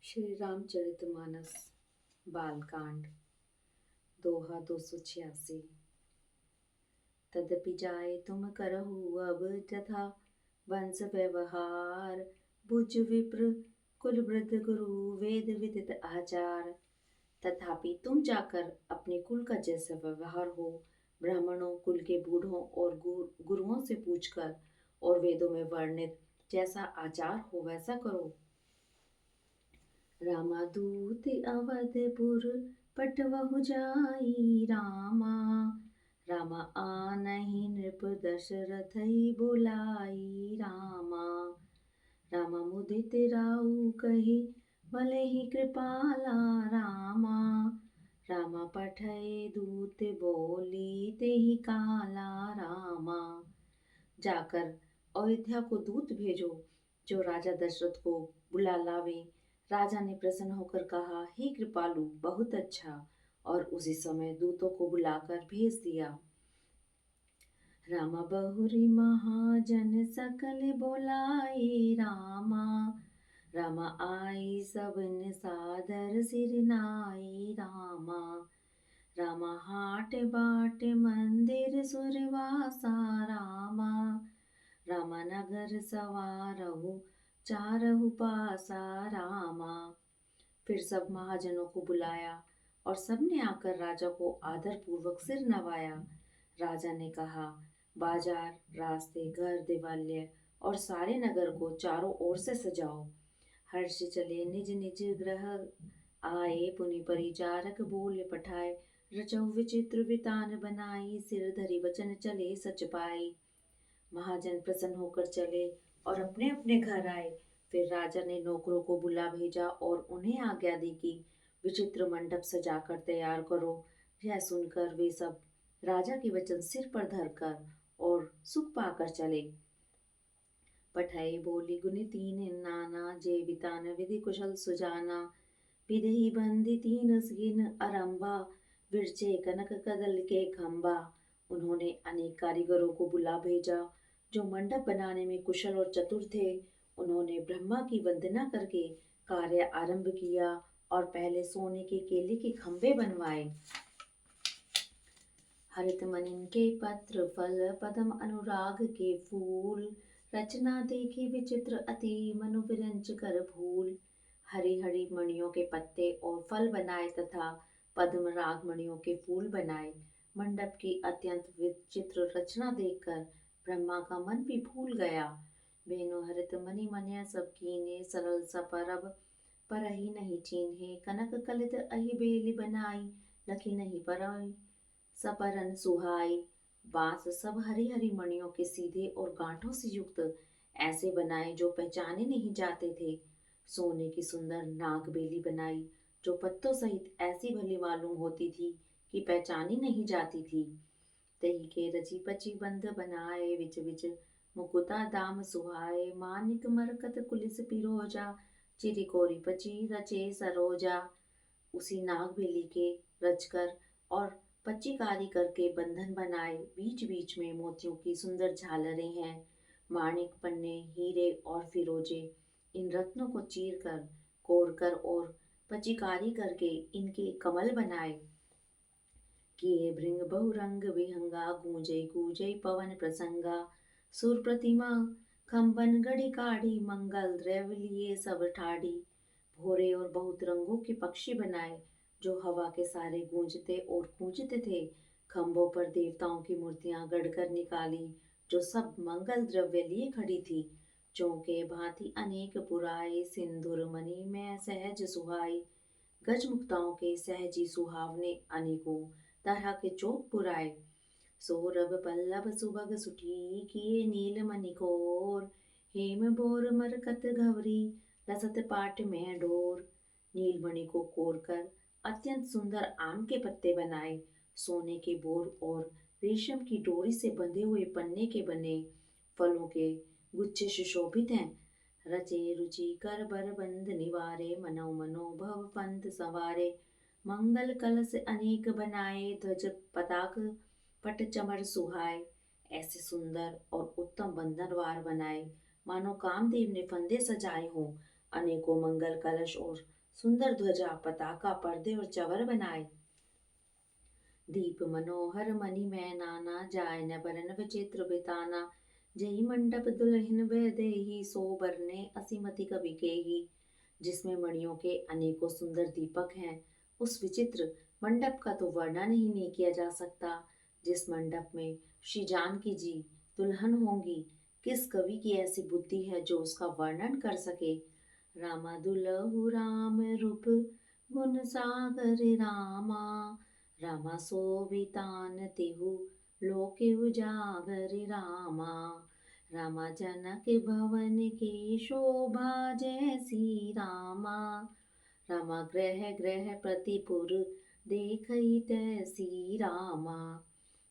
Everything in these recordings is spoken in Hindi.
श्री रामचरितमानस बालकांड दोहा 286। तदपि जाए तुम करहु अब तथा वंश व्यवहार, भुज विप्र कुल वृद्ध गुरु वेद विदित आचार। तथापि तुम जाकर अपने कुल का जैसा व्यवहार हो, ब्राह्मणों कुल के बूढ़ों और गुरुओं से पूछकर और वेदों में वर्णित जैसा आचार हो वैसा करो। रामादूत अवधपुर पटवहु जाई रामा, रामा आनहि नृप दशरथई बुलाई रामा। रामा मुदित राउ कही भले ही कृपाला रामा, रामा पठय दूत बोली तेहि काला रामा। जाकर अयोध्या को दूत भेजो जो राजा दशरथ को बुला लावे। राजा ने प्रसन्न होकर कहा, हे कृपालु, बहुत अच्छा, और उसी समय दूतों को बुलाकर भेज दिया। रामा बहुरी महाजन सकल बोलाए रामा, रामा आई सबन सादर सिर नाई रामा। रामा हाट बाट मंदिर सुरवासा रामा, रामा नगर सवारहु चारहु पासा रामा। फिर सब महाजनों को बुलाया और सबने आकर राजा को आदर पूर्वक सिर नवाया। राजा ने कहा, बाजार, रास्ते, घर, देवालय और सारे नगर को चारों ओर से सजाओ। हर्ष चले निज निज ग्रह आए, पुनि परिचारक बोल पठाए। रचौ विचित्र वितान बनाई, सिर धरि वचन चले सच पाई। महाजन प्रसन्न होकर चले और अपने अपने घर आए। फिर राजा ने नौकरों को बुला भेजा और उन्हें आज्ञा दी कि विचित्र मंडप सजाकर तैयार करो। यह सुनकर वे सब राजा के वचन सिर पर धरकर और सुख पाकर चले। पठाई बोली गुनि तीन नाना, जे वितान विधि कुशल सुजाना। विधि बंदी तीन सिन अरंबा, विरचे कनक कदल के खंबा। उन्होंने अनेक कारीगरों को बुला भेजा जो मंडप बनाने में कुशल और चतुर थे। उन्होंने ब्रह्मा की वंदना करके कार्य आरंभ किया और पहले सोने के केले के खंबे बनवाए। हरित मनिन के पत्र फल, पद्म अनुराग के फूल। रचना देखी विचित्र अति, मनु विरंच कर भूल। हरी हरी मणियों के पत्ते और फल बनाए तथा पद्म राग मणियों के फूल बनाए। मंडप की अत्यंत विचित्र रचना देखकर ब्रह्मा का मन भी भूल गया। बेनु हरित मणि मन्य सब कीने, सरल सपरब परहि नहीं चीन्हे। कनक कलित अहि बेली बनाई, लखी नहीं परई सपरन सुहाई। बांस सब हरी हरी मणियों के सीधे और गांठों से युक्त ऐसे बनाए जो पहचाने नहीं जाते थे। सोने की सुंदर नागबेली बनाई जो पत्तों सहित ऐसी भली मालूम होती थी कि पहचानी नहीं जाती थी। तही के रची पची बंद बनाए, विच विच मुकुता दाम सुहाए। मानिक मरकत कुलिस पिरोजा, चिरी कोरी पची रचे सरोजा। उसी नागबेली के रचकर और पच्चीकारी करके बंधन बनाए। बीच बीच में मोतियों की सुंदर झालरें हैं। माणिक, पन्ने, हीरे और फिरोजे इन रत्नों को चीर कर, कोर कर और पच्चीकारी करके इनके कमल बनाए। किए भृंग बहुरंग विहंगा, गूंजे गूंजे पवन प्रसंगा। सुर प्रतिमा खंबन गढ़ी काढ़ी, मंगल द्रव्य लिए सब ठाढ़ी। भोरे और बहुत रंगों के पक्षी बनाए जो हवा के सारे गूंजते और कूंजते थे। खंभों पर देवताओं की मूर्तियां गढ़कर निकाली जो सब मंगल द्रव्य लिए खड़ी थी। चौके भांति अनेक पुराए, सिंदूर मणि में सहज सुहाई। गजमुक्ताओं के सहजी सुहावने अनेकों तरह के चौक पुराए। सौरभ पल्लव सुभग सुठी, किए नील मणि कोर। हेम बोर मरकत घवरी, लसत पाट में डोर। नीलमणि को कोर कर अत्यंत सुंदर आम के पत्ते बनाए। सोने के बोर और रेशम की डोरी से बंधे हुए पन्ने के बने फलों के गुच्छे सुशोभित हैं। रचे रुचि कर बर बंद निवारे, मनो मनो भव पंथ संवारे। मंगल कलश अनेक बनाए, ध्वज पताक पट चमर सुहाए। ऐसे सुंदर और उत्तम बंधनवार बनाए मानो कामदेव ने फंदे सजाए हों। अनेकों मंगल कलश और सुंदर ध्वजा पताका पर्दे और चवर बनाए। दीप मनोहर मणि में नाना, जाय न बरन विचित्र बिताना। जही मंडप दुल्हन देही, सो बरने असीमति कवि केही। जिसमें मणियों के अनेकों सुंदर दीपक हैं, उस विचित्र मंडप का तो वर्णन ही नहीं किया जा सकता। जिस मंडप में श्री जानकी जी दुल्हन होंगी, किस कवि की ऐसी बुद्धि है जो उसका वर्णन कर सके। रामा दुलहु राम रूप, गुण सागर रामा। रामा सोभितान तिहु, लोके उजागर रामा। रामा जनक भवन के शोभा जैसी रामा। रामा ग्रह ग्रह प्रतिपुर, देखई तैसी रामा।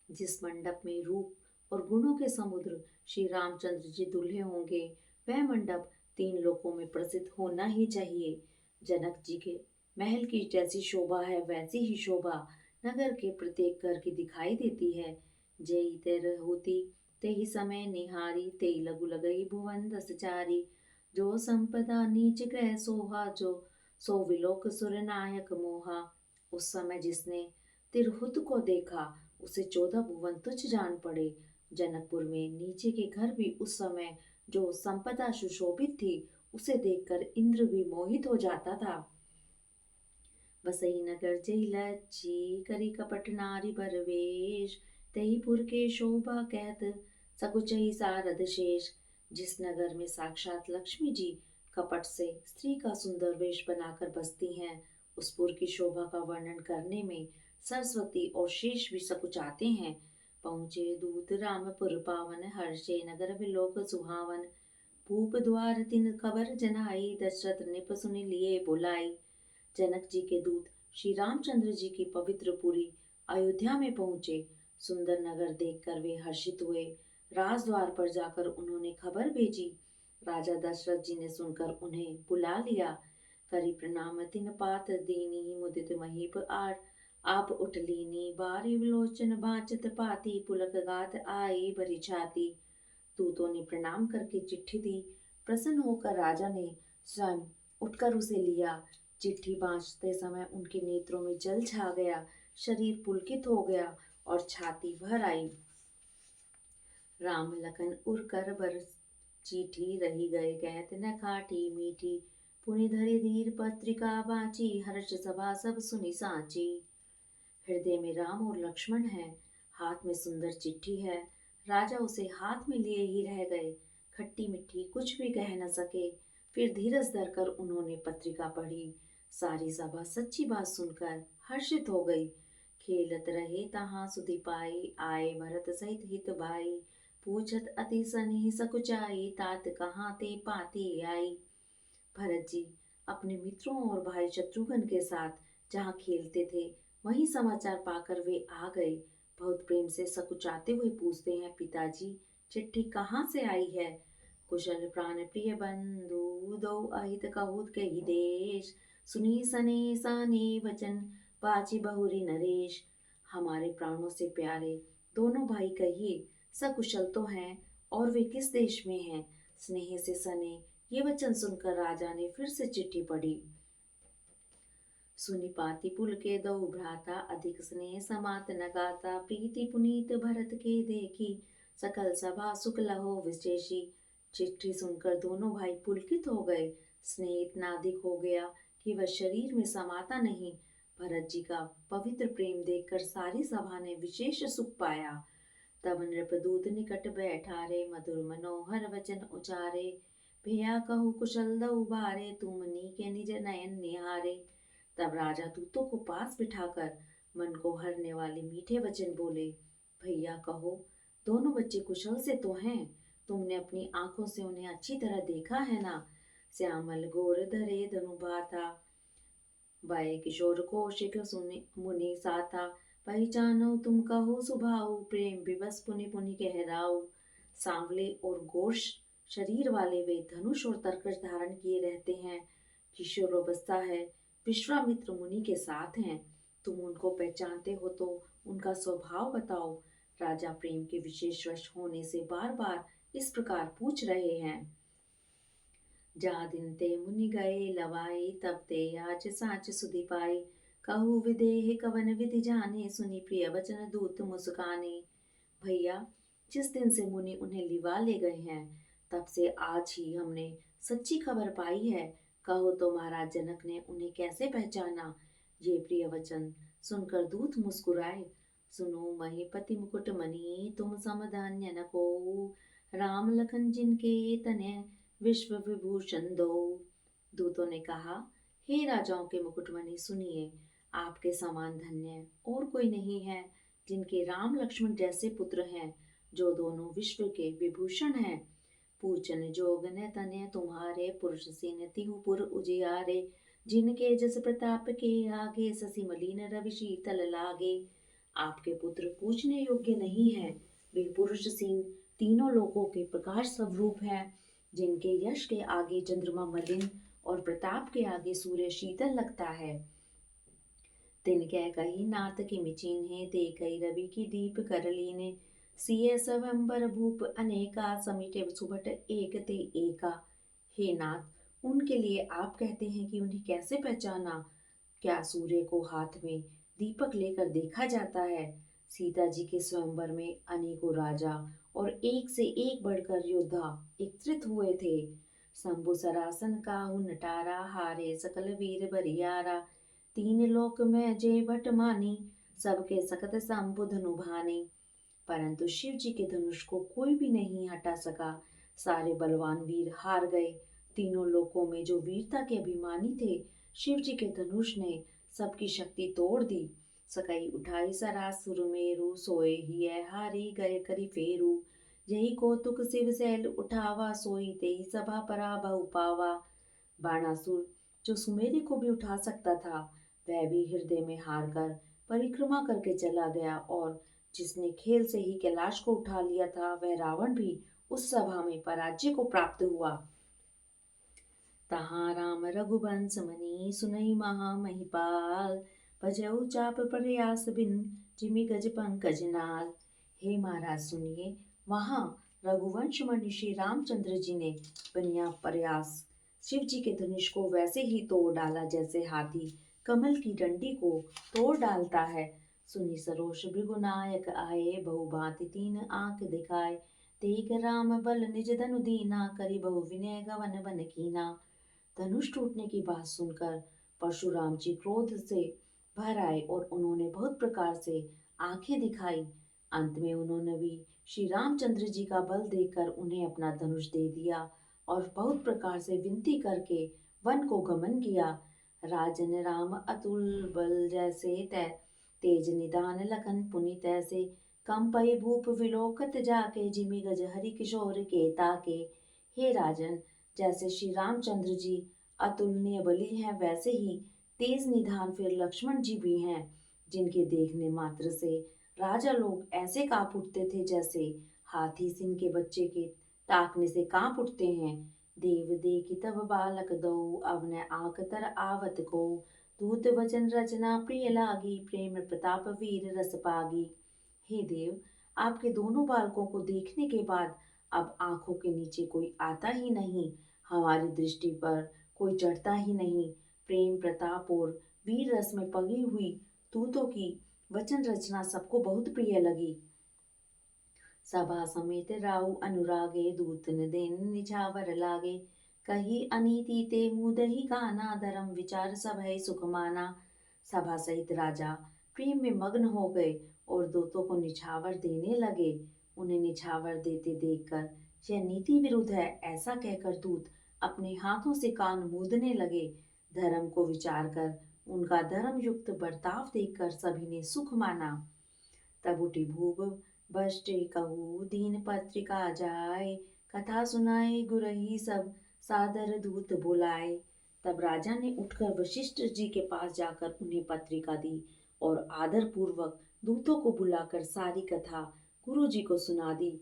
जिस मंडप में रूप और गुणों के समुद्र श्री रामचंद्र जी दूल्हे होंगे, वह मंडप 3 लोकों में प्रसिद्ध होना ही चाहिए। जनक जी के महल की जैसी शोभा है, वैसी ही शोभा नगर के प्रत्येक घर की दिखाई देती है। जेई तेर होती तेहि समय निहारी, तेई लघु लगई भुवन दस चारी। जो संपदा नीच ग्रह सोहा, जो सो विलोक सुर नायक मोहा। उस समय जिसने तिरहुत को देखा, उसे 14 भुवन तुच्छ जान पड़े। जनकपुर में नीचे के घर भी उस समय जो संपदा सुशोभित थी, उसे देखकर इंद्र भी मोहित हो जाता था। बसई नगर जय लज्जी, करी कपट नारी बरवेश। तही पुर के शोभा कहत, सकुचई सारद शेष। जिस नगर में साक्षात लक्ष्मी जी कपट से स्त्री का सुंदर वेश बनाकर बसती हैं, उस पुर की शोभा का वर्णन करने में सरस्वती और शेष भी सकुचाते हैं। पहुँचे दूत रामपुर पावन, हर्षे नगर विलोक सुहावन। भूप द्वार तिन खबर जनाई, दशरथ नृप सुनि लिए बुलाई। जनक जी के दूत श्री रामचंद्र जी की पवित्र पुरी अयोध्या में पहुंचे। सुंदर नगर देखकर वे हर्षित हुए। राजद्वार पर जाकर उन्होंने खबर भेजी। राजा दशरथ जी ने सुनकर उन्हें बुला लिया। करी प्रणाम तिन पात दीनी, मुदित महीप आर आप उठ लीनी। बारी विलोचन बाचत पाती, पुलक गात आई भरी छाती। दूतों ने प्रणाम करके चिट्ठी दी। प्रसन्न होकर राजा ने स्वयं उठकर उसे लिया। चिट्ठी बांचते समय उनके नेत्रों में जल छा गया, शरीर पुलकित हो गया और छाती भर आई। राम लखन उर कर बर चिट्ठी, रही गए कहत न खाटी मीठी। पुनि धरि धीर पत्रिका बाची, हर्ष सभा सब सुनि साची। हृदय में राम और लक्ष्मण हैं, हाथ में सुंदर चिट्ठी है। राजा उसे हाथ में लिए ही रह गए, खट्टी मिट्टी कुछ भी कह न सके। फिर धीरज धरकर उन्होंने पत्रिका पढ़ी। सारी सभा सच्ची बात सुनकर हर्षित हो गई। खेलत रहे तहाँ सुधि पाई, आए भरत सहित हित भाई। पूछत अति सनेह सकुचाई, तात कहाँ ते पाती आई। भरत जी अपने मित्रों और भाई शत्रुघ्न के साथ जहाँ खेलते थे, वहीं समाचार पाकर वे आ गए। बहुत प्रेम से सकुचाते हुए पूछते हैं, पिताजी चिट्ठी कहाँ से आई है। कुशल प्राण प्रिय बंधु, दो अहित कहूत के ही देश। सुनी सने साने वचन, पाची बहुरी नरेश। हमारे प्राणों से प्यारे दोनों भाई कहिए, सकुशल तो हैं और वे किस देश में हैं। स्नेह से सने ये वचन सुनकर राजा ने फिर से चिट्ठी पढ़ी। सुनि पाति पुल के दो भ्राता, अधिक स्नेह समात न गाता। प्रीति पुनीत भरत के देखी, सकल सभा सुख लहो विशेषी। चिट्ठी सुनकर दोनों भाई पुलकित हो गए। स्नेह इतना अधिक हो गया कि वह शरीर में समाता नहीं। भरत जी का पवित्र प्रेम देखकर सारी सभा ने विशेष सुख पाया। तब नृपदूत निकट बैठारे, मधुर मनोहर वचन उचारे। भैया कहु कुशल दउ बारे, तुमनी के निज नयन निहारे। तब राजा दूतों को पास बिठाकर मन को हरने वाले मीठे वचन बोले। भैया कहो, दोनों बच्चे कुशल से तो हैं, तुमने अपनी आंखों से उन्हें अच्छी तरह देखा है ना। श्यामल गोर धरे धनु बाथा, बाय किशोर कौशिक सुनि मुनि साथा। पहचानो तुम कहो सुभाऊ, प्रेम विवश पुनि पुनि कहराऊ। सांवले और गोर शरीर वाले वे धनुष और तरकश धारण किए रहते हैं। किशोर अवस्था है, विश्वामित्र मुनि के साथ हैं। तुम उनको पहचानते हो तो उनका स्वभाव बताओ। राजा प्रेम के विशेष वश होने से बार बार इस प्रकार पूछ रहे हैं। जा दिन ते मुनि गए लवाए, तब ते आज साच सुधि पाए। कहु विदेह कवन विधि जाने, सुनि प्रिय वचन दूत मुस्काने। भैया, जिस दिन से मुनि उन्हें लिवा ले गए हैं, तब से आज ही हमने सच्ची खबर पाई है। कहो तो महाराज जनक ने उन्हें कैसे पहचाना? ये प्रिय वचन सुनकर दूत मुस्कुराए। सुनो महीपति मुकुट मणि, तुम समधन्य न को। राम लखन जिनके तनय विश्व विभूषण दो। दूतों ने कहा, हे राजाओं के मुकुटमणि, सुनिए, आपके समान धन्य और कोई नहीं है, जिनके राम लक्ष्मण जैसे पुत्र हैं, जो दोनों विश्व के विभूषण हैं। पूजन जोगन तनय तुम्हारे, पुरुष सिन तिहु पुर उजियारे। जिनके जस प्रताप के आगे, ससी मलिन रवि शीतल लागे। आपके पुत्र पूजने योग्य नहीं है, वे पुरुष सिंह तीनों लोकों के प्रकाश स्वरूप हैं। जिनके यश के आगे चंद्रमा मलिन और प्रताप के आगे सूर्य शीतल लगता है। तिन कह कही नाथ की मिचीन्हे, ते कई रवि की दीप कर लीने। सिय स्वयंवर भूप अनेका, समिटे सुभट एक ते एका। हे नाथ, उनके लिए आप कहते हैं कि उन्हें कैसे पहचाना? क्या सूर्य को हाथ में दीपक लेकर देखा जाता है? सीता जी के स्वयंवर में अनेकों राजा और एक से एक बढ़कर योद्धा एकत्रित हुए थे। शंभु सरासन काहू नटारा, हारे सकल वीर बरियारा। तीन लोक में जय भट मानी, सबके सकत शंभु धनु भानी। परंतु शिव जी के धनुष को कोई भी नहीं हटा सका। सारे बलवान वीर हार गए। तीनों लोकों में जो वीरता के अभिमानी थे, शिव जी के धनुष ने सबकी शक्ति तोड़ दी। सकई उठाई सरास सुरमेरु, सोए ही हारी गए करी फेरू। यही कौतुक शिव सैल उठावा, सोई तेई सभा पराभव पावा। बाणासुर, जो सुमेरु को भी उठा सकता था, वह भी हृदय में हार कर परिक्रमा करके चला गया। और जिसने खेल से ही कैलाश को उठा लिया था, वह रावण भी उस सभा में पराजय को प्राप्त हुआ। तहाँ राम रघुवंश मणि, सुनई महा महिपाल। भजऊ चाप प्रयास बिन, जिमि गज पंकज नाल। हे महाराज सुनिए, वहां रघुवंश मणि श्री रामचंद्र जी ने बिना प्रयास शिव जी के धनुष को वैसे ही तोड़ डाला, जैसे हाथी कमल की डंडी को तोड़ डालता है। सुनि सरोष भृगुनायक आए, बहु भांति तीन आंख दिखाए। तेग राम बल निज धनु दीना, करि बहु विनय गवन बन कीना। धनुष टूटने की बात सुनकर परशुराम जी क्रोध से भर आए और उन्होंने बहुत प्रकार से आंखें दिखाई। अंत में उन्होंने भी श्री रामचंद्र जी का बल देखकर उन्हें अपना धनुष दे दिया और बहुत प्रकार से विनती करके वन को गमन किया। राजन राम अतुल बल जैसे तै, तेज निदान लखन पुनि तैसे। कंपई भूप विलोकत जाके, जिमि गज हरि किशोर के ताके। हे राजन, जैसे श्री रामचंद्र जी अतुलनीय बली हैं, वैसे ही तेज निधान फिर लक्ष्मण जी भी हैं, जिनके देखने मात्र से राजा लोग ऐसे कांप उठते थे, जैसे हाथी सिंह के बच्चे के ताकने से कांप उठते हैं। देव देखि तब बालक दो, अवन आकतर आवत को। दूत वचन रचना प्रिय लागी, प्रेम प्रताप वीर रस पागी। हे देव, आपके दोनों बालकों को देखने के बाद अब आंखों के नीचे कोई आता ही नहीं, हमारी दृष्टि पर कोई चढ़ता ही नहीं। प्रेम प्रताप और वीर रस में पगी हुई दूतों की वचन रचना सबको बहुत प्रिय लगी। सभा समेत राउ अनुरागे, दूत न देन निछावर लागे। कही अनीति ते मुदहि गाना, धर्म विचार सब है सुख माना। सभा सहित राजा प्रेम में मग्न हो गए और दूतों को निछावर देने लगे। उन्हें निछावर देते देखकर यह नीति विरुद्ध है ऐसा कहकर दूत अपने हाथों से कान मूंदने लगे। धर्म को विचार कर उनका धर्म युक्त बर्ताव देखकर सभी ने सुख माना। तब उठी भूप बष्टे कहू, दीन पत्रिका जाए। कथा सुनाए गुरही सब, सादर दूत बुलाए। तब राजा ने उठकर वशिष्ठ जी के पास जाकर उन्हें पत्रिका दी और आदर पूर्वक दूतों को बुलाकर सारी कथा गुरु जी को सुना दी।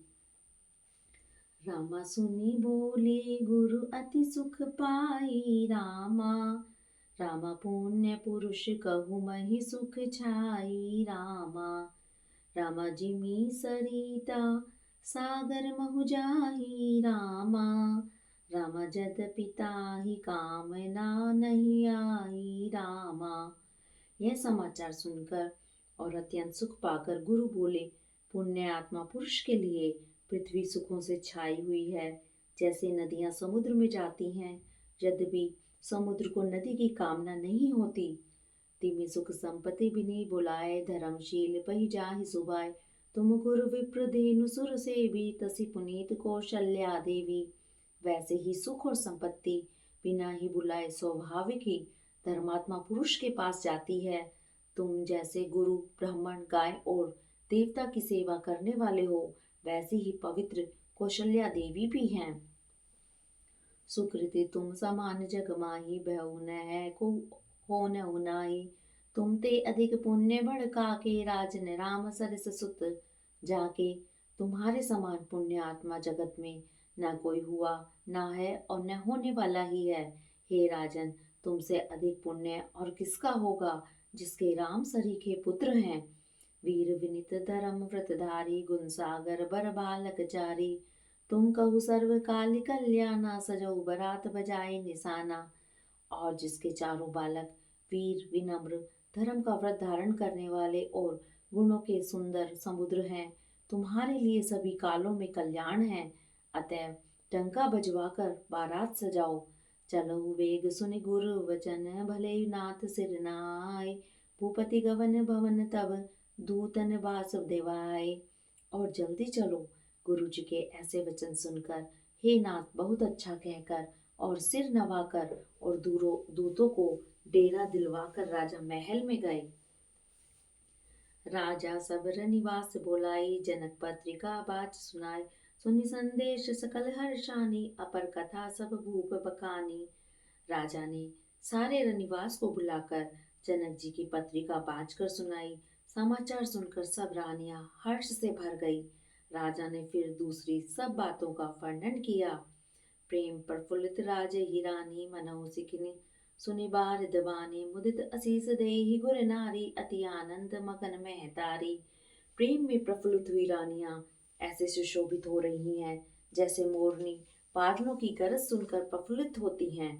रामा सुनी बोले गुरु, अति सुख पाई रामा। रामा पुण्य पुरुष कहु, मही सुख छाई रामा। रामा जिमि सरिता, सागर महु जाही रामा। राम यद्यपि ताहि कामना नहीं आई रामा। यह समाचार सुनकर और अत्यंत सुख पाकर गुरु बोले, पुण्य आत्मा पुरुष के लिए पृथ्वी सुखों से छाई हुई है, जैसे नदियां समुद्र में जाती हैं। यद्यपि समुद्र को नदी की कामना नहीं होती, तिमी सुख संपत्ति बिनी बुलाए, धर्मशील पही जाहि सुभाए। तुम गुरु विप्र धेनु सुर सेवी, तसी पुनीत कौशल्या देवी। वैसे ही सुख और संपत्ति बिना ही बुलाए स्वाभाविक ही धर्मात्मा पुरुष के पास जाती है। तुम जैसे गुरु, ब्राह्मण, गाय और देवता की सेवा करने वाले हो, वैसी ही पवित्र कौशल्या देवी भी हैं। सुकृति तुम समान जग माही, बहु न है को हो न उनाई। तुम ते अधिक पुण्य बढ़ के, राजन राम सरस सुत जाके। तुम्हारे समान पुण्य आत्मा जगत में न कोई हुआ, न है और न होने वाला ही है। हे राजन, तुमसे अधिक पुण्य और किसका होगा, जिसके राम सरीखे पुत्र हैं। वीर विनित धर्म व्रतधारी, गुण सागर बर बालक जारी। तुम कहु सर्व काल कल्याणा, सजऊ बरात बजाए निशाना। और जिसके चारों बालक वीर, विनम्र, धर्म का व्रत धारण करने वाले और गुणों के सुंदर समुद्र हैं, तुम्हारे लिए सभी कालों में कल्याण है। अतएव टंका बजवाकर बारात सजाओ। चलहु वेग सुनि गुरु वचन, भले नाथ सिर नाय। भूपति गवन भवन तब, दूतन बास देवाय। और जल्दी चलो, गुरु जी के ऐसे वचन सुनकर हे नाथ बहुत अच्छा कहकर और सिर नवाकर और दूतों को डेरा दिलवाकर राजा महल में गए। राजा सबर निवास बोलाई, जनक पत्रिका बाच सुनाई। सुनि संदेश सकल हर्षानी, अपर कथा सब भूप बखानी। राजा ने सारे रनिवास को बुलाकर जनक जी की पत्रिका बाँच कर सुनाई। समाचार सुनकर सब रानियां हर्ष से भर गई। राजा ने फिर दूसरी सब बातों का वर्णन किया। प्रेम प्रफुल्लित राजे ही रानी, मनहु सिखिनी सुनि बार दबानी। मुदित असीस देहि गुर नारी, अति आनंद मगन में तारी। प्रेम में प्रफुल्लित हुई रानियां ऐसे सुशोभित हो रही हैं, जैसे मोरनी बादलों की गरज सुनकर प्रफुल्लित होती हैं।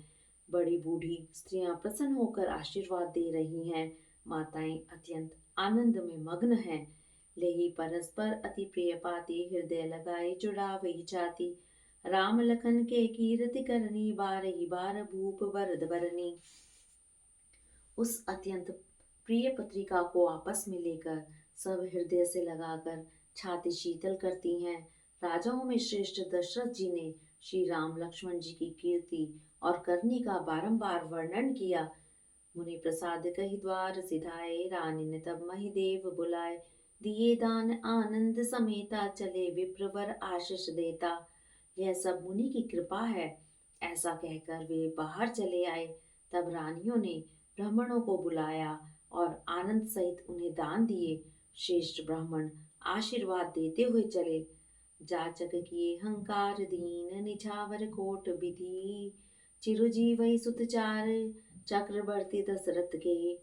बड़ी बूढ़ी स्त्रियां प्रसन्न होकर आशीर्वाद दे रही हैं। माताएं अत्यंत आनंद में मग्न हैं। लेहि परस्पर अति प्रिय पाती, हृदय लगाए जुड़ावई चाती। राम लखन के कीर्ति करनी, बारही बार भूप बरद बरनी। उस अत्यंत प्रिय पत्रिका को आपस में लेकर सब हृदय से लगाकर छाती शीतल करती हैं। राजाओं में श्रेष्ठ दशरथ जी ने श्री राम लक्ष्मण जी की कीर्ति और करनी का बारंबार वर्णन किया। मुनि प्रसाद कहि द्वार सिधाए, रानी ने तब महिदेव बुलाए। दिए दान आनंद समेता, चले विप्रवर आशीष देता। यह सब मुनि की कृपा है, ऐसा कहकर वे बाहर चले आए। तब रानियों ने ब्राह्मणों को बुलाया और आनंद सहित उन्हें दान दिए। श्रेष्ठ ब्राह्मण आशीर्वाद देते हुए चले। जाचक किए हंकार दीन, निछावर कोट विधि। चिरंजीवई सुतचार, चक्रवर्ती दशरथ के।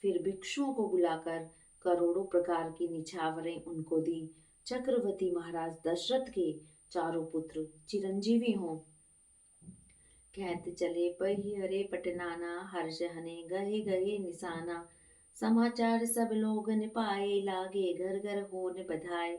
फिर भिक्षुओं को बुलाकर करोड़ों प्रकार की निछावरें उनको दी। चक्रवर्ती महाराज दशरथ के चारों पुत्र चिरंजीवी हों। कहते चले पही हरे पटनाना, हर्ष हने गहे गहे निशाना। समाचार सब लोग न पाए, लागे घर घर होन बधाए।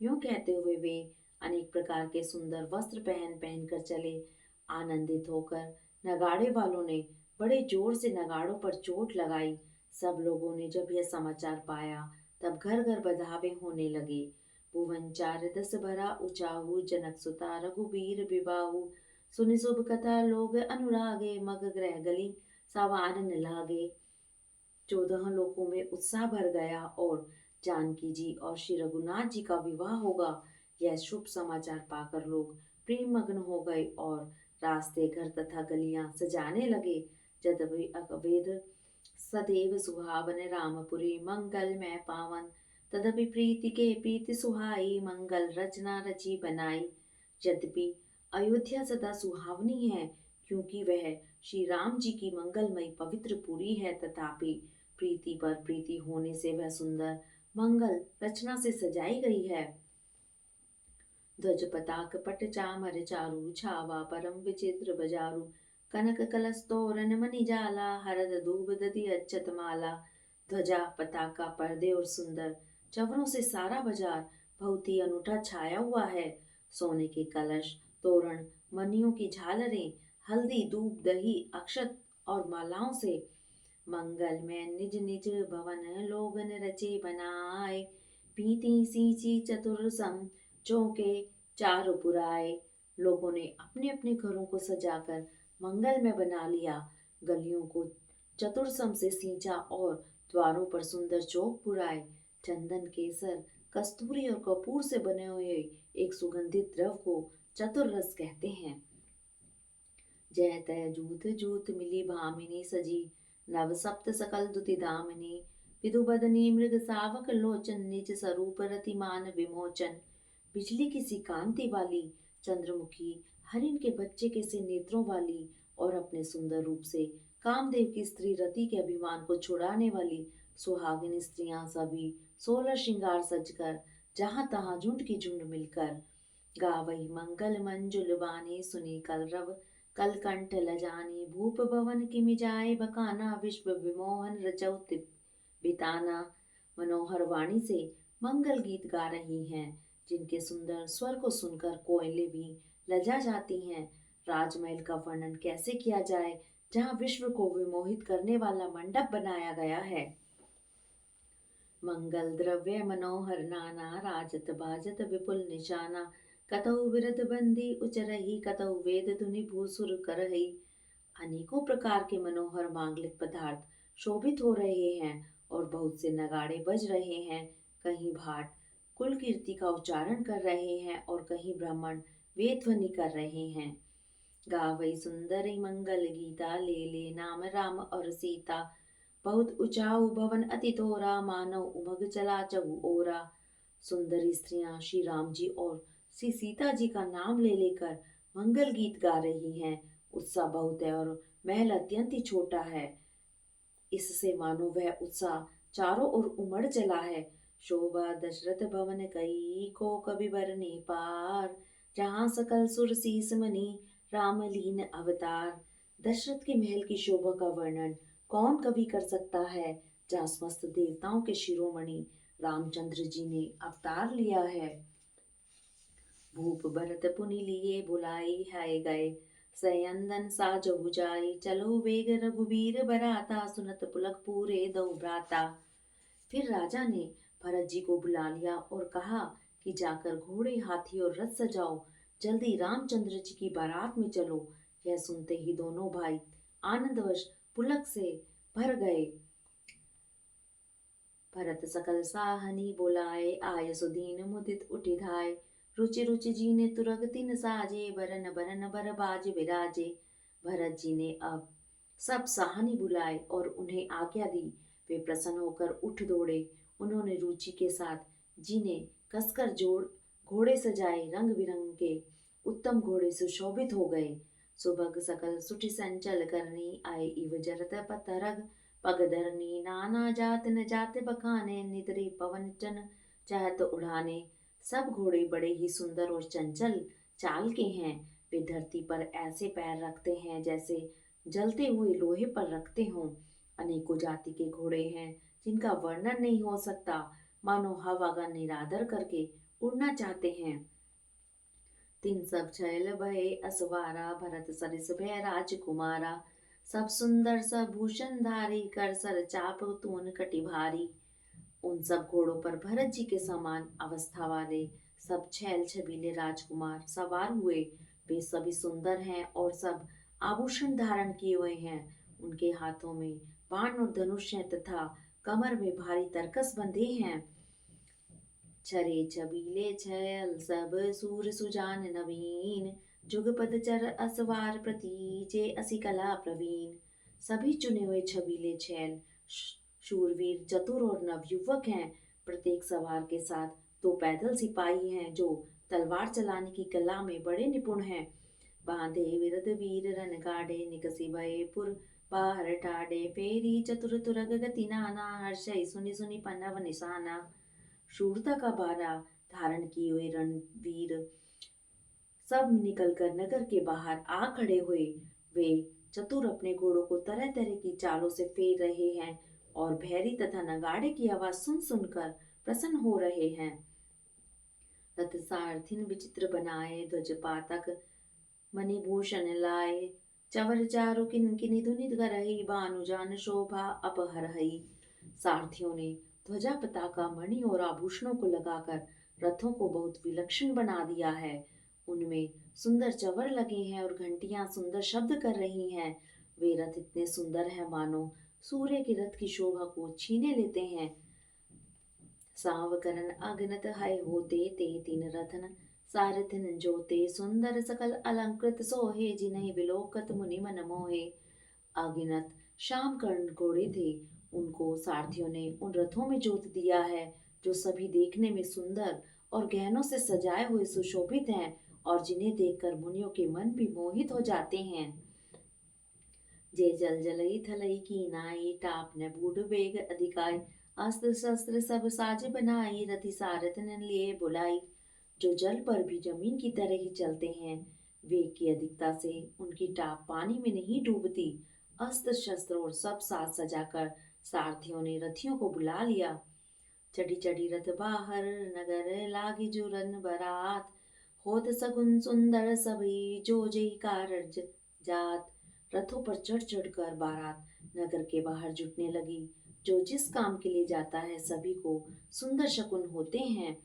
यूं कहते हुए वे अनेक प्रकार के सुंदर वस्त्र पहन पहन कर चले। आनंदित होकर नगाड़े वालों ने बड़े जोर से नगाड़ों पर चोट लगाई। सब लोगों ने जब यह समाचार पाया, तब घर घर बधावे होने लगे। भुवन चार दस भरा उचाहु, जनक सुता रघुबीर विबाहु। सुनि शुभ कथा लोग अनुरागे, मग ग्रह गली सवार न लागे। 14 लोकों में उत्साह भर गया और जानकी जी और श्री रघुनाथ जी का विवाह होगा, यह शुभ समाचार पाकर लोग प्रेम मग्न हो गए और रास्ते, घर तथा गलियां सजाने लगे। जदवि अवेद सदैव सुहावन, रामपुरी मंगल में पावन। तदपि प्रीति के प्रीति सुहाई, मंगल रचना रची बनाई। यद्यपि अयोध्या सदा सुहावनी है, क्योंकि वह श्री राम जी की मंगलमयी पवित्र पुरी है, तथापि प्रीति पर प्रीति होने से वह सुंदर मंगल रचना से सजाई गई है। ध्वज पताक पट चामर चारु छावा परम विचित्र बजारु कनक कलश तोरण मणि जाला हरद दूब दधि अक्षत माला। ध्वजा पताका पर्दे और सुंदर चवरों से सारा बाजार बहुत ही अनूठा छाया हुआ है। सोने के कलश तोरण मणियों की झालरें हल्दी दूब दही अक्षत और मालाओं से मंगल में निज निज भवन लोगन रचे बनाए। पीती सींची चतुर सम चौके चार पुराए। लोगों ने अपने अपने घरों को सजाकर मंगल में बना लिया। गलियों को चतुरसम से सींचा और द्वारों पर सुंदर चौक पुराए। चंदन केसर कस्तूरी और कपूर से बने हुए एक सुगंधित द्रव को चतुर रस कहते हैं। जय तय जूत जूत मिली भामिनी सजी नव सप्त सकल दुति दामिनी। विधु बदनी मृग सावक लोचन निज स्वरूप रतिमान विमोचन। बिजली की सी कांति वाली चंद्रमुखी हरिण के बच्चे के से नेत्रों वाली और अपने सुंदर रूप से कामदेव की स्त्री रति के अभिमान को छुड़ाने वाली सुहागिनी स्त्रियां सभी 16 श्रृंगार सजकर जहां तहां झुंड की झुंड मिलकर गावई मंगल मंजुल बानी सुनी कलरव कलकंठ लजानी भूप भवन किमि जाए बकाना विश्व विमोहन रचौ बिताना। मनोहर वाणी से मंगल गीत गा रही हैं जिनके सुंदर स्वर को सुनकर कोयले भी लजा जाती हैं। राजमहल का वर्णन कैसे किया जाए जहाँ विश्व को विमोहित करने वाला मंडप बनाया गया है। मंगल द्रव्य मनोहर नाना राजत बाजत विपुल निशाना। कतहु विरध बंदी उचरही कतहु वेद धुनि भूसुर करही। अनेकों प्रकार के मनोहर मांगलिक पदार्थ शोभित हो रहे हैं और बहुत से नगाड़े बज रहे हैं। कहीं भाट कुल कीर्ति का उच्चारण कर रहे हैं और कहीं ब्राह्मण वेद ध्वनि कर रहे हैं। गावई सुंदरी मंगल गीता ले ले नाम राम और सीता। बहुत ऊंचाऊ भवन अति थोरा मानव उमग चला चहु ओरा। सुंदरी स्त्रियां श्री राम जी और श्री सीता जी का नाम ले लेकर मंगल गीत गा रही हैं। उत्साह बहुत है और महल अत्यंत ही छोटा है। इससे मानो वह उत्साह चारों ओर उमड़ चला है। शोभा दशरथ भवन कई को कवि बरने पार जहाँ सकल सुर सीस मनी रामलीन अवतार। दशरथ के महल की शोभा का वर्णन कौन कवि कर सकता है जहाँ समस्त देवताओं के शिरोमणि रामचंद्र जी ने अवतार लिया है। भूप भरत पुनि लिए बुलाई है गए सयंदन साजहु जाई चलो वेग रघुबीर बराता सुनत पुलक पूरे दो भ्राता। फिर राजा ने भरत जी को बुला लिया और कहा कि जाकर घोड़े हाथी और रथ सजाओ जल्दी रामचंद्र जी की बारात में चलो। यह सुनते ही दोनों भाई आनंदवश पुलक से भर गए। भरत सकल साहनी बुलाए आय सुदीन मुदित उठि धाय। रुचि रुचि जी ने तुरग तिन साजे बरन बरन बर बाज विराजे। भरत जी ने अब सब साहनी बुलाए और उन्हें आज्ञा दी। वे प्रसन्न होकर उठ दौड़े। उन्होंने रुचि के साथ जी ने कसकर जोड़ घोड़े सजाए रंग बिरंगे उत्तम घोड़े सुशोभित हो गए। सुभग सकल सुठि संचल करनी आए इव जरत पतरग पगधरनी नाना जात न जात बखाने निद्री पवन चन चाहत उड़ाने। सब घोड़े बड़े ही सुंदर और चंचल चाल के हैं। वे धरती पर ऐसे पैर रखते हैं जैसे जलते हुए लोहे पर रखते हों। अनेकों जाति के घोड़े हैं जिनका वर्णन नहीं हो सकता मानो हवा का निरादर करके उड़ना चाहते हैं। तीन सब छैल भये असवारा भरत सरिस भय राजकुमारा। सब सुंदर सब भूषण धारी कर सर चाप तून कटि भारी। उन सब घोड़ों पर भरत जी के समान अवस्था वाले सब छैल छबीले राजकुमार सवार हुए। वे सभी सुंदर हैं और सब आभूषण धारण किए हुए हैं। उनके हाथों में बाण और धनुष हैं तथा कमर में भारी तरकस बंधे हैं। छरे छबीले छैल सब सूर सुजान नवीन जुगपद चर असवार प्रतीचे असी कला प्रवीण। सभी चुने हुए छबीले छैल शूरवीर चतुर और नवयुवक हैं। प्रत्येक सवार के साथ दो पैदल सिपाही हैं जो तलवार चलाने की कला में बड़े निपुण हैं। बांधे विरध वीर रन गाड़े निकसी भये पुर बाहर टाड़े फेरी चतुर तुरग गति नाना हर्षै सुनि सुनि पन्नव निशाना। शूरता का बारा धारण किए हुए रणवीर सब निकलकर नगर के बाहर आ खड़े हुए। वे चतुर अपने घोड़ों को तरह तरह की चालों से फेर रहे हैं और भैरी तथा नगाड़े की आवाज सुन सुनकर प्रसन्न हो रहे हैं। रथ सारथिन विचित्र बनाए, ध्वज पातक मणिभूषण लाए, चवर चारु किनकिनी धुनि करहि, भानु जान शोभा अपहरहि। सारथियों ने ध्वजा पताका मणि और आभूषणों को लगाकर रथों को बहुत विलक्षण बना दिया है। उनमें सुंदर चवर लगे हैं और घंटियां सुंदर शब्द कर रही हैं। वे रथ इतने सुंदर हैं मानो सूर्य के रथ की शोभा को छीने लेते हैं। सावकरन अगनत है होते ते तीन रथन, सारथिन जोते सुंदर सकल अलंकृत सोहे, जिन्हें विलोकत मुनि मन मोहे। अगिनत श्याम कर्ण घोड़े थे, उनको सारथियों ने उन रथों में जोत दिया है जो सभी देखने में सुंदर और गहनों से सजाए हुए सुशोभित हैं और जिन्हें देखकर मुनियों के मन भी मोहित हो जाते हैं। जे जल जलई थलई की नाई, टाप न बूढ़ वेग अधिकाई, अस्त्र शस्त्र सब साज बनाई, रति सारथ न लिए बुलाई। जो जल पर भी जमीन की तरह ही चलते हैं, वेग की अधिकता से उनकी टाप पानी में नहीं डूबती। अस्त्र शस्त्र और सब साज सजाकर सारथियों ने रथियों को बुला लिया। चढ़ी चढ़ी रथ बाहर, नगर लागी जो रन बरात, होत सगुन सुंदर सभी, जो जय कारज जात। रथों पर चढ़ चढ़कर बारात नगर के बाहर जुटने लगी। जो जिस काम के लिए जाता है सभी को सुंदर शकुन होते हैं।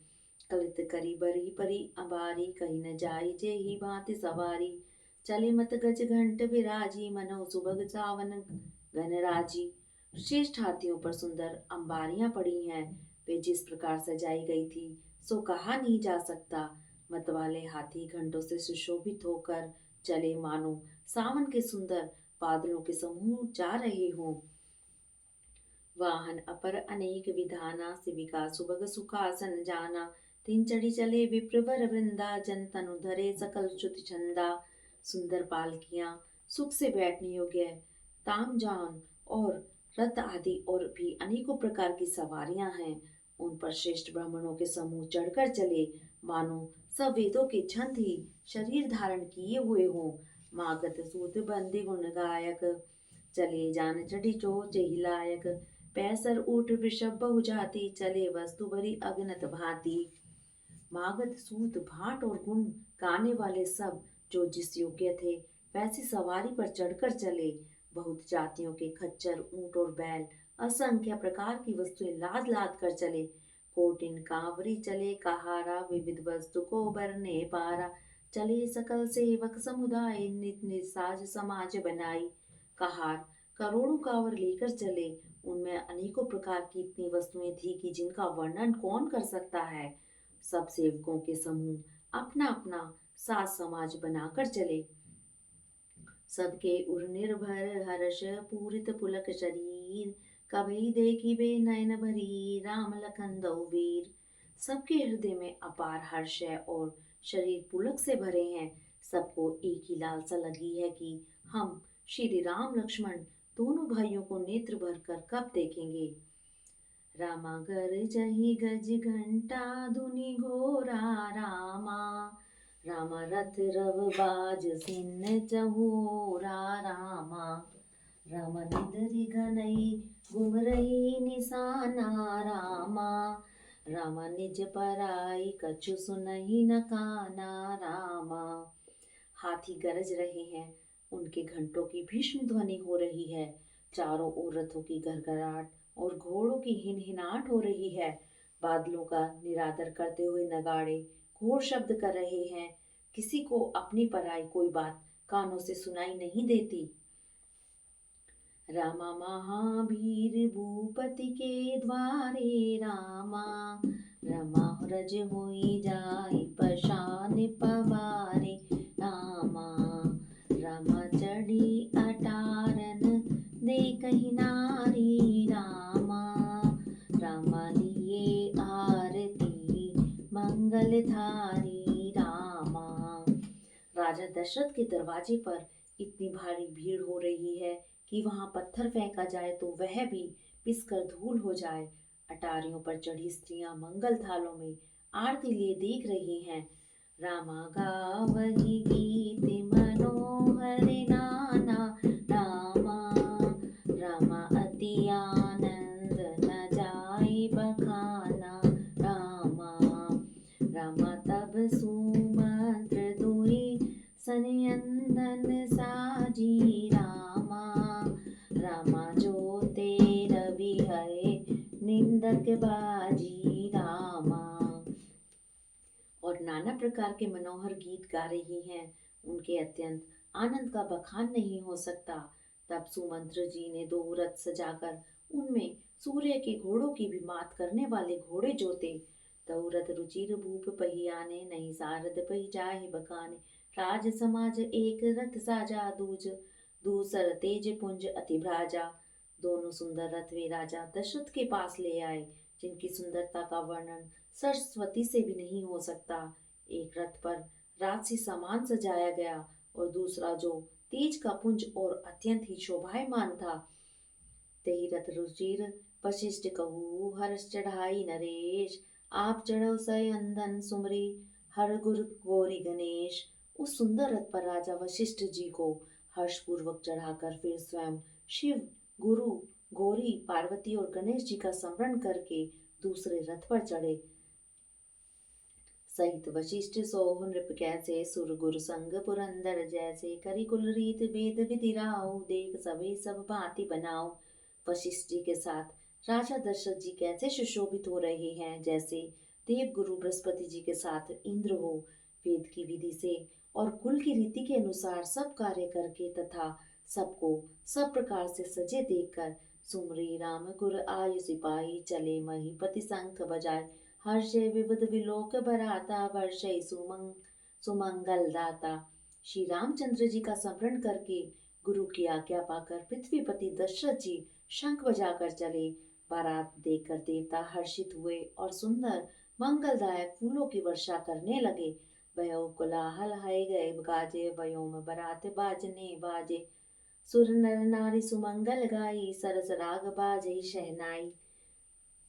कलित करी बरी परी अबारी, कहीं न जाई जे ही भांति सवारी, चले मत गज घंट विराजी, मनो सुबग सावन गणराजी। श्रेष्ठ हाथियों पर सुंदर अंबारियां पड़ी हैं। वे जिस प्रकार सजाई गई थी सो कहा नहीं जा सकता। मतवाले हाथी घंटों से सुशोभित होकर चले मानो सावन के सुंदर बादलों के समूह जा रहे हों। वाहन अपर अनेक विधाना, सिविका सुबग सुखासन जाना, तीन चढ़ी चले विप्रवर वृंदा, जन तनु धरे सकल श्रुति छंदा। सुंदर पालकियां, सुख से बैठने योग्य तामजान और रथ आदि और भी अनेकों प्रकार की सवारियां हैं। उन पर श्रेष्ठ ब्राह्मणों के समूह चढ़कर चले मानो सब वेदों के छंद ही शरीर धारण किए हुए हों। मागत सूत बंदी गुण गायक, चले जान चढ़ी चोच हिलायक, पैसर ऊठ वृषभ बहु जाति, चले वस्तु भरी अगनत भांति। मागध सूत भाट और गुण गाने वाले सब जो जिस योग्य थे वैसी सवारी पर चढ़कर चले। बहुत जातियों के खच्चर ऊंट और बैल, असंख्य प्रकार की वस्तुएं लाद लाद कर चले। कोटिन कांवरी चले कहारा, विविध वस्तु को बरने पारा, चले सकल सेवक समुदाय, नित नित साज समाज बनाई। कहार करोड़ों कांवर लेकर चले, उनमें अनेकों प्रकार की इतनी वस्तुएं थी कि जिनका वर्णन कौन कर सकता है। सब सेवकों के समूह अपना अपना साज समाज बनाकर चले। सबके उर निर्भर हर्ष पूरित पुलक शरीर, कभी देखी बे नयन भरी, राम लखन दो वीर। सबके हृदय में अपार हर्ष है और शरीर पुलक से भरे हैं। सबको एक ही लालसा लगी है कि हम श्री राम लक्ष्मण दोनों भाइयों को नेत्र भर कर कब देखेंगे। रामा गरजहि गज घंटा, धुनि घोरा रामा, रामा रथ रव बाज सिन्न चहोरा रामा, रामा निदरि घनई घुमरई निशाना रामा, रामा निज पराई कछु सुनहि न काना रामा। हाथी गरज रहे हैं, उनके घंटों की भीषण ध्वनि हो रही है। चारों ओर रथों की गड़गड़ाहट और घोड़ों की हिनहिनाहट हो रही है। बादलों का निरादर करते हुए नगाड़े घोर शब्द कर रहे हैं। किसी को अपनी पराई कोई बात कानों से सुनाई नहीं देती। रामा महावीर भूपति के द्वारे रामा, रमा रज होई जाई पशान पवारे रामा, रामा चढ़ी अटारन देखहि नारी रामा, रामा लिए आरती मंगल धारी रामा। राजा दशरथ के दरवाजे पर इतनी भारी भीड़ हो रही है कि वहां पत्थर फेंका जाए तो वह भी पिसकर धूल हो जाए। अटारियों पर चढ़ी स्त्रियां मंगल थालों में आरती लिए देख रही हैं। रामा गावही गीत मनोहर नाना, रामा रामा अति आनंद न जाय बखाना, रामा रामा तब सुमंत्र दुई सनयंदन साजी, रामा रामा जो ते रवि है निंदक बाजी, रामा। और नाना प्रकार के मनोहर गीत गा रही हैं, उनके अत्यंत आनंद का बखान नहीं हो सकता। तब सुमंत्र जी ने दो रथ सजाकर उनमें सूर्य के घोड़ों की भी मात करने वाले घोड़े जोते। तऊ रथ रुचिर भूप पहियाने, नहीं सारद पही जाहि बखाने, राज समाज एक रथ साजा, दूसर तेज पुंज अति भ्राजा। दोनों सुंदर रथ वे राजा दशरथ के पास ले आए, जिनकी सुंदरता का वर्णन सरस्वती से भी नहीं हो सकता। एक रथ पर राजसी सामान सजाया गया और दूसरा जो तेज का पुंज और अत्यंत ही शोभायमान था। तेहि रथ रुचिर वशिष्ठ कहू, हर्ष चढ़ाई नरेश, आप चढ़ो सय अंदन सुमरी, हर गुर गौरी गणेश। उस सुंदर रथ पर राजा वशिष्ठ जी को हर्षपूर्वक चढ़ाकर फिर स्वयं शिव, गुरु, गौरी, पार्वती और गणेश जी का स्मरण करके दूसरे रथ पर चढ़े। सहित वशिष्ठ सोह नृप कैसे, सुर गुरु संग पुरंदर जैसे, करी कुल रीत वेद विधि राव, देख सभी सब भांति बनाओ। वशिष्ठ जी के साथ राजा दशरथ जी कैसे सुशोभित हो रहे हैं, जैसे देव गुरु बृहस्पति जी के साथ इंद्र हो। वेद की विधि से और कुल की रीति के अनुसार सब कार्य करके तथा सबको सब प्रकार से सजे देखकर, सुमरी राम गुर आयु सिपाही, चले महीपति शंख बजाए, हर्षे विविध विलोक भराता, वर्षे सुमंगल दाता। श्री रामचंद्र जी का स्मरण करके गुरु की आज्ञा पाकर पृथ्वीपति दशरथ जी शंख बजाकर चले। बारात देखकर देवता हर्षित हुए और सुंदर मंगलदायक फूलों की वर्षा करने लगे। भयो कोलाहल है गए गाजे, वयों में बारात बाजने बाजे, सुर नर नारी सुमंगल गाई, सरस राग बाजे शहनाई।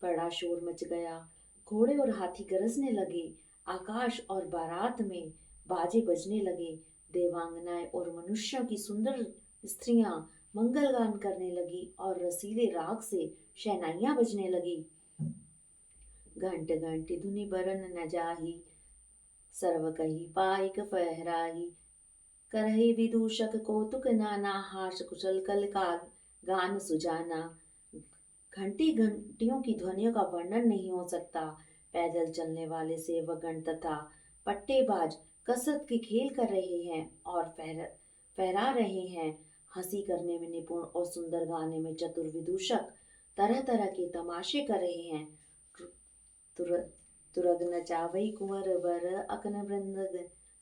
बड़ा शोर मच गया, घोड़े और हाथी गरजने लगे, आकाश और बारात में बाजे बजने लगे। देवांगनाएं और मनुष्यों की सुंदर स्त्रियां मंगल गान करने लगी और रसीले राग से शहनाइयां बजने लगी। घंट घंटी धुनि बरन न जाही, सर्व कही पाइक फहराही, करहि विदूषक कौतुक नाना, हास कुशल कल काल गान सुजाना। घंटी घंटियों की ध्वनियों का वर्णन नहीं हो सकता। पैदल चलने वाले सेवकगण तथा पट्टेबाज कसरत के खेल कर रहे हैं और फहरा रहे हैं। हंसी करने में निपुण और सुंदर गाने में चतुर विदूषक तरह तरह के तमाशे कर रहे हैं। तुर तुरग नचावई कुंवर वर, अकन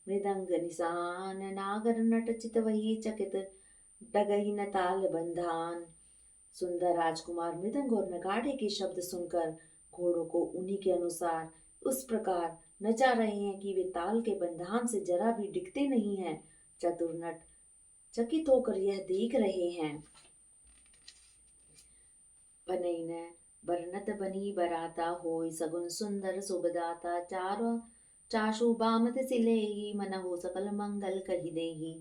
मृदंग निशान, नागर नट चित वही चकित, डगही न ताल बंधान। सुंदर राजकुमार मृदंग और नगाड़े के शब्द सुनकर घोड़ों को उन्हीं के अनुसार उस प्रकार नचा रहे हैं कि वे ताल के बंधान से जरा भी डिगते नहीं हैं। चतुर नट चकित होकर यह देख रहे हैं। बनई न बरनत बनी बराता, होय सगुन सुंदर सुबदाता, चाशु बामत सिलेही, मन हो सकल मंगल कही देही।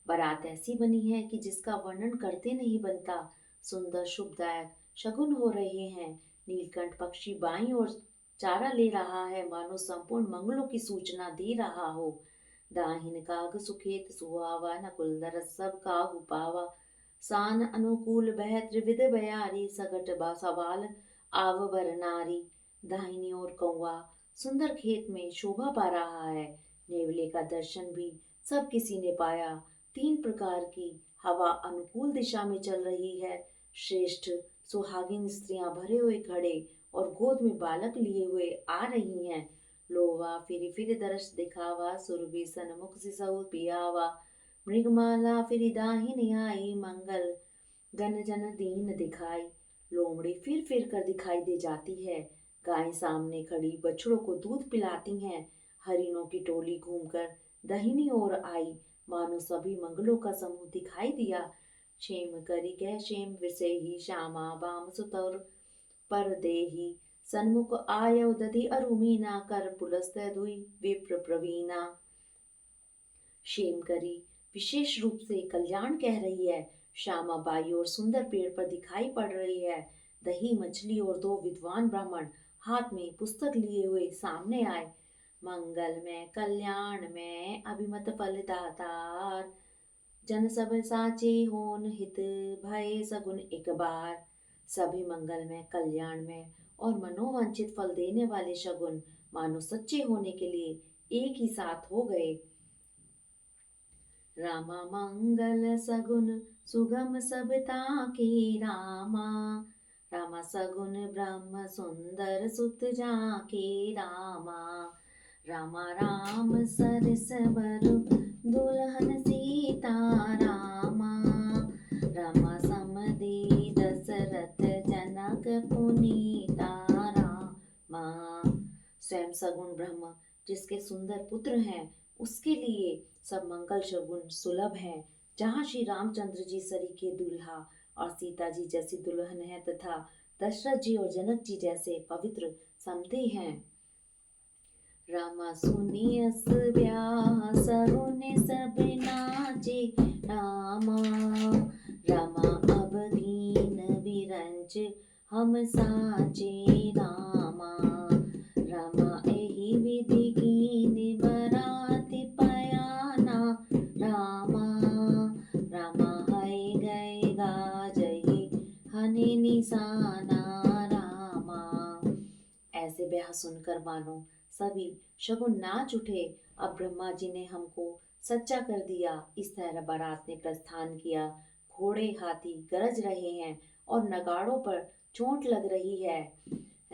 बारात ऐसी बनी है कि जिसका वर्णन करते नहीं बनता। सुंदर शुभदायक शगुन हो रहे हैं। नीलकंठ पक्षी बाईं ओर चारा ले रहा है, मानो संपूर्ण मंगलों की सूचना दे रहा हो। दाहिन काग सुखेत सुहावा, नकुल दरस सब काहू पावा, सान अनुकूल बह त्रिविध बयारी, सगट सवाल आव वर नारी। दाहिनी ओर कौवा सुंदर खेत में शोभा पा रहा है। नेवले का दर्शन भी सब किसी ने पाया। तीन प्रकार की हवा अनुकूल दिशा में चल रही है। श्रेष्ठ सुहागिन स्त्रियां भरे हुए घड़े और गोद में बालक लिए हुए आ रही हैं। लोवा फिर दर्श दिखावा, सुरभि सन्मुख सिसहु पियावा, मृगमाला फिर दाहिनी आई, मंगल गन जन दीन दिखाई। लोमड़ी फिर कर दिखाई दे जाती है। गाय सामने खड़ी बछड़ों को दूध पिलाती हैं। हरिणों की टोली घूमकर दाहिनी ओर आई, मानो सभी मंगलों का समूह दिखाई दिया। क्षेम करी गह क्षेम विसेही, श्यामा बाम सुतौर पर देही, सन्मुख आयौ दधि अरुमीना कर पुलस्तुई विप्र प्रवीणा। शेम करी विशेष रूप से कल्याण कह रही है। श्यामा बाई और सुंदर पेड़ पर दिखाई पड़ रही है। दही मछली और दो विद्वान ब्राह्मण हाथ में पुस्तक लिए हुए सामने आए। मंगल में कल्याण में अभिमत फल दातार, जन सब साचे होन हित भय सगुन एक बार। सभी मंगल में कल्याण में और मनोवांछित फल देने वाले शगुन मानो सच्चे होने के लिए एक ही साथ हो गए। रामा मंगल सगुन सुगम सबता के रामा, रामा सगुन ब्रह्म सुंदर सुत जाके रामा। रामा राम सरस वर दुल्हन सीता रामा, रामा समदे दशरथ जनक पुनीता रामा। स्वयं सगुण ब्रह्म जिसके सुंदर पुत्र हैं उसके लिए सब मंगल शगुन सुलभ हैं। जहाँ श्री रामचंद्र जी सरीखे दूल्हा और सीता जी जैसी दुल्हन है तथा दशरथ जी और जनक जी जैसे पवित्र समधे हैं। रामा सुनियस ब्याह सगुन सब नाचे रामा, रामा अब कीन विरंच हम साचे रामा। रामा एहि विधि कीन बरात पयाना रामा, रामा है गए गाजई हने निशाना रामा। ऐसे ब्याह सुनकर मानो सभी शगुन नाच उठे। अब ब्रह्मा जी ने हमको सच्चा कर दिया। इस तरह बारात ने प्रस्थान किया। घोड़े हाथी गरज रहे हैं और नगाड़ों पर चोट लग रही है।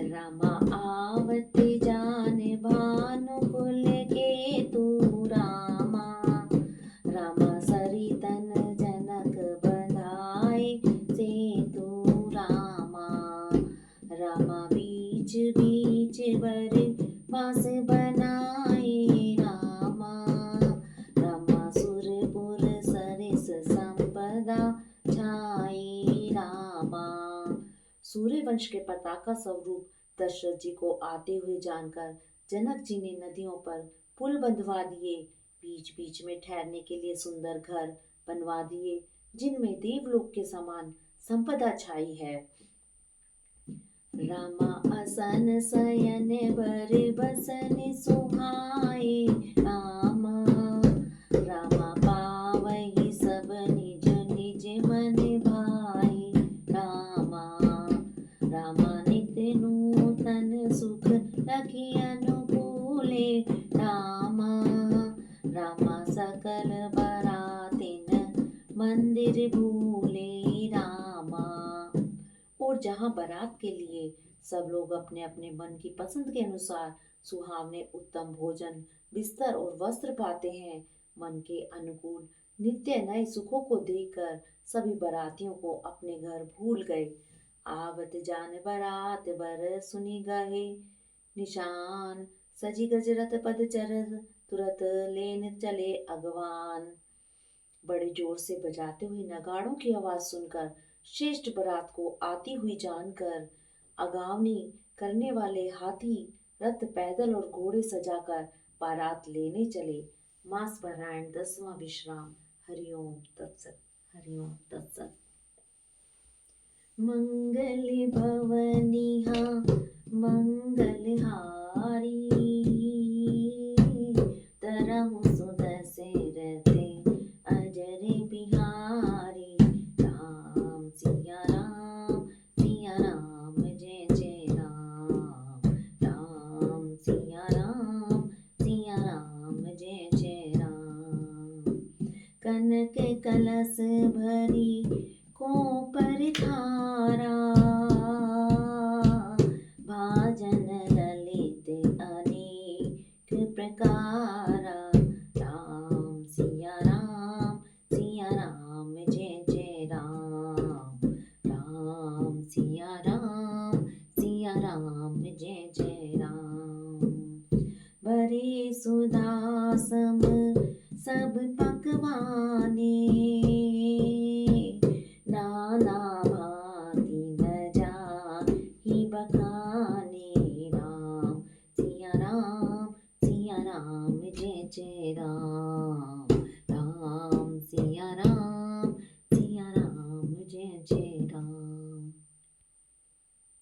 रामा आवत जान भानुकुल के तू रामा, रामा सरितन जनक बंधाए से तू रामा। रामा बीच बीच बर बास बनाए रामा, रामा सुरपुर सरिस संपदा छाए रामा। सूर्य वंश के पताका स्वरूप दशरथ जी को आते हुए जानकर जनक जी ने नदियों पर पुल बंधवा दिए। बीच बीच में ठहरने के लिए सुंदर घर बनवा दिए जिनमें देवलोक के समान संपदा छाई है। रामा असन शयन बर बसन सुहाए रामा, रामा पावहि सब निज निज मन भाए रामा। रामा नित नूतन सुख रखी अनुकूले रामा, रामा सकल बरातिन मंदिर भूले रामा। और जहाँ बारात के लिए सब लोग अपने अपने मन की पसंद के अनुसार सुहावने उत्तम भोजन बिस्तर और वस्त्र पाते हैं, मन के अनुकूल नित्य नए सुखों को देखकर सभी बारातियों को अपने घर भूल गए। आवत जान बारात बर सुनी गए निशान, सजी गजरत पद चरत तुरत लेन चले अगवान। बड़े जोर से बजाते हुए नगाड़ों की आवाज सुनकर श्रेष्ठ बारात को आती हुई जानकर अगावनी करने वाले हाथी रथ पैदल और घोड़े सजाकर बारात लेने चले। मास पारायण 10वां विश्राम। हरिओम तत्सत। हरिओम तत्सत। मंगल भवनिहा मंगलहारी, तरहु सुदशरथे अजर बिहारी। राम सिया राम जय जय राम, राम सिया राम जय जय राम। कनक कलश भरी को पर था